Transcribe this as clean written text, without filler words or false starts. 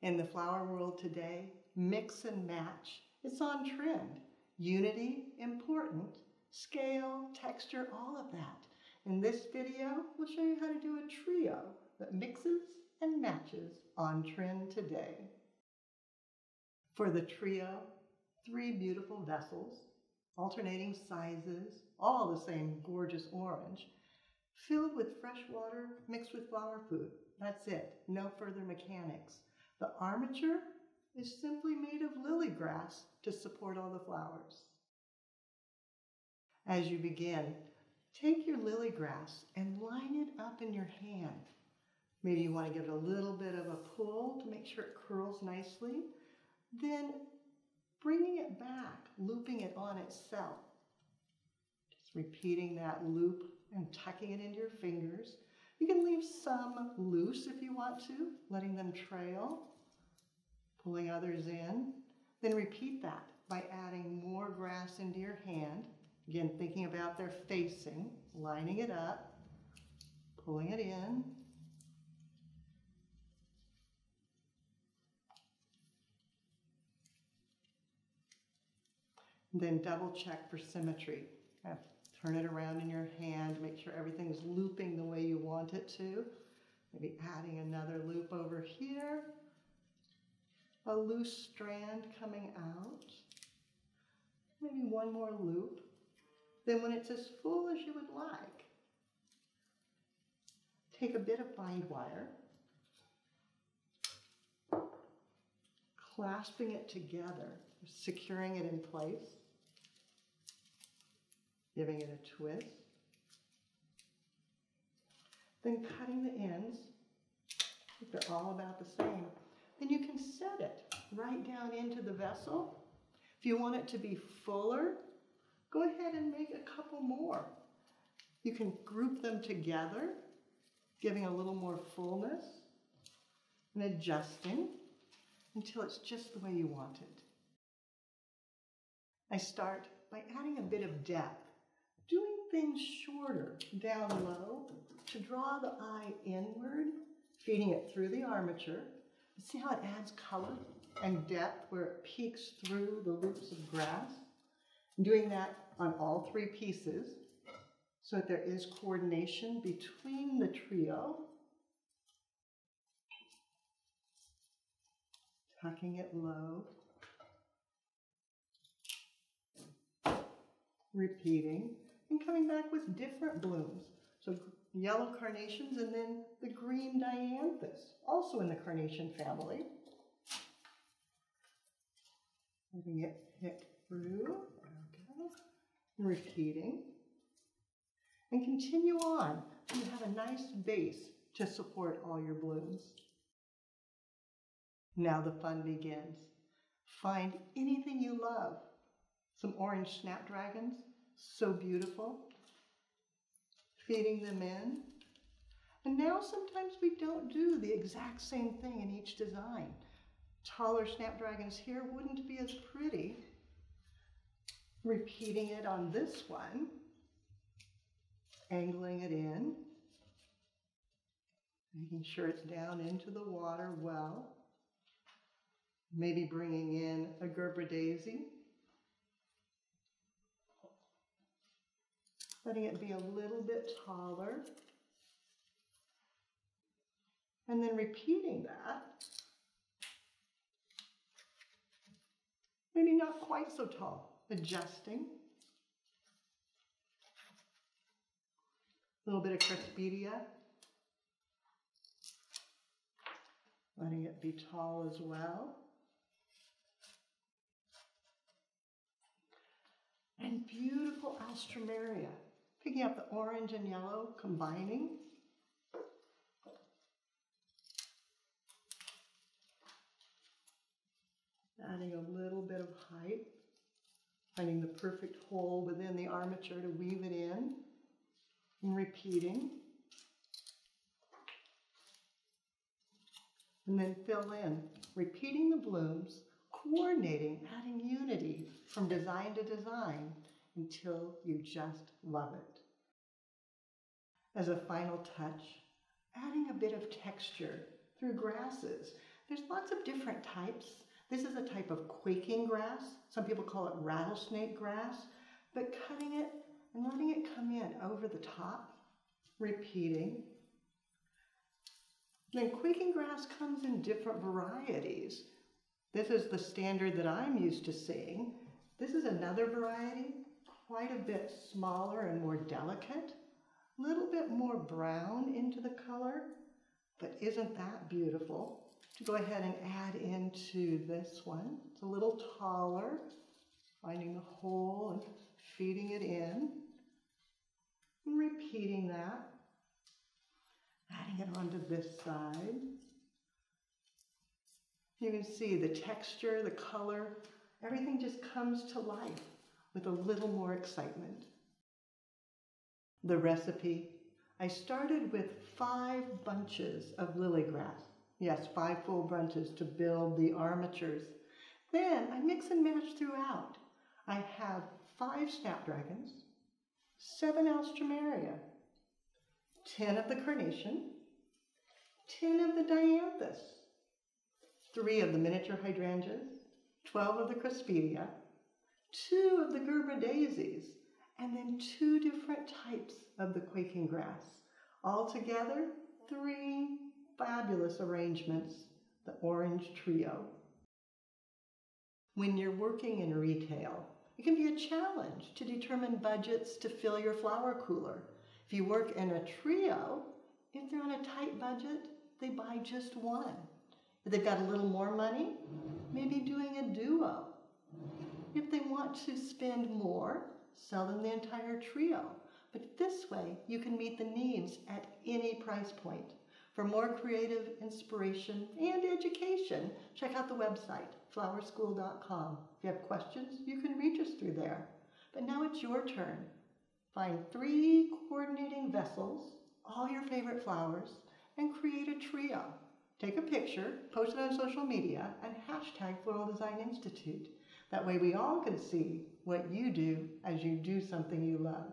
In the flower world today, mix and match. It's on trend. Unity, important. Scale, texture, all of that. In this video, we'll show you how to do a trio that mixes and matches on trend today. For the trio, 3 beautiful vessels, alternating sizes, all the same gorgeous orange, filled with fresh water mixed with flower food. That's it, no further mechanics. The armature is simply made of lily grass to support all the flowers. As you begin, take your lily grass and line it up in your hand. Maybe you want to give it a little bit of a pull to make sure it curls nicely. Then bringing it back, looping it on itself. Just repeating that loop and tucking it into your fingers. You can leave some loose if you want to, letting them trail, pulling others in. Then repeat that by adding more grass into your hand. Again, thinking about their facing, lining it up, pulling it in. Then double check for symmetry. Turn it around in your hand, make sure everything's looping the way you want it to. Maybe adding another loop over here. A loose strand coming out. Maybe one more loop. Then when it's as full as you would like, take a bit of bind wire, clasping it together, securing it in place, giving it a twist, then cutting the ends. If they're all about the same. Then you can set it right down into the vessel. If you want it to be fuller, go ahead and make a couple more. You can group them together, giving a little more fullness and adjusting until it's just the way you want it. I start by adding a bit of depth, doing things shorter down low to draw the eye inward, feeding it through the armature. See how it adds color and depth where it peeks through the loops of grass? Doing that on all 3 pieces so that there is coordination between the trio. Tucking it low. Repeating and coming back with different blooms. So yellow carnations and then the green dianthus, also in the carnation family. Letting it pick through. Repeating, and continue on so you have a nice base to support all your blooms. Now the fun begins. Find anything you love. Some orange snapdragons, so beautiful. Feeding them in. And now sometimes we don't do the exact same thing in each design. Taller snapdragons here wouldn't be as pretty. Repeating it on this one, angling it in, making sure it's down into the water well, maybe bringing in a Gerber daisy, letting it be a little bit taller, and then repeating that, maybe not quite so tall. Adjusting. A little bit of Crespidea. Letting it be tall as well. And beautiful Alstroemeria. Picking up the orange and yellow, combining. Adding a little bit of height. Finding the perfect hole within the armature to weave it in, and repeating. And then fill in, repeating the blooms, coordinating, adding unity from design to design until you just love it. As a final touch, adding a bit of texture through grasses. There's lots of different types. This is a type of quaking grass. Some people call it rattlesnake grass. But cutting it and letting it come in over the top, repeating. Then quaking grass comes in different varieties. This is the standard that I'm used to seeing. This is another variety, quite a bit smaller and more delicate, a little bit more brown into the color, but isn't that beautiful? To go ahead and add into this one. It's a little taller, finding the hole and feeding it in, and repeating that, adding it onto this side. You can see the texture, the color, everything just comes to life with a little more excitement. The recipe, I started with 5 bunches of lily grass. Yes, 5 full bunches to build the armatures. Then I mix and match throughout. I have 5 snapdragons, 7 alstroemeria, 10 of the carnation, 10 of the dianthus, 3 of the miniature hydrangeas, 12 of the cresspedia, 2 of the Gerber daisies, and then 2 different types of the quaking grass. Altogether, 3 fabulous arrangements, the orange trio. When you're working in retail, it can be a challenge to determine budgets to fill your flower cooler. If you work in a trio, if they're on a tight budget, they buy just one. If they've got a little more money, maybe doing a duo. If they want to spend more, sell them the entire trio. But this way, you can meet the needs at any price point. For more creative inspiration and education, check out the website, flowerschool.com. If you have questions, you can reach us through there. But now it's your turn. Find 3 coordinating vessels, all your favorite flowers, and create a trio. Take a picture, post it on social media, and hashtag Floral Design Institute. That way we all can see what you do as you do something you love.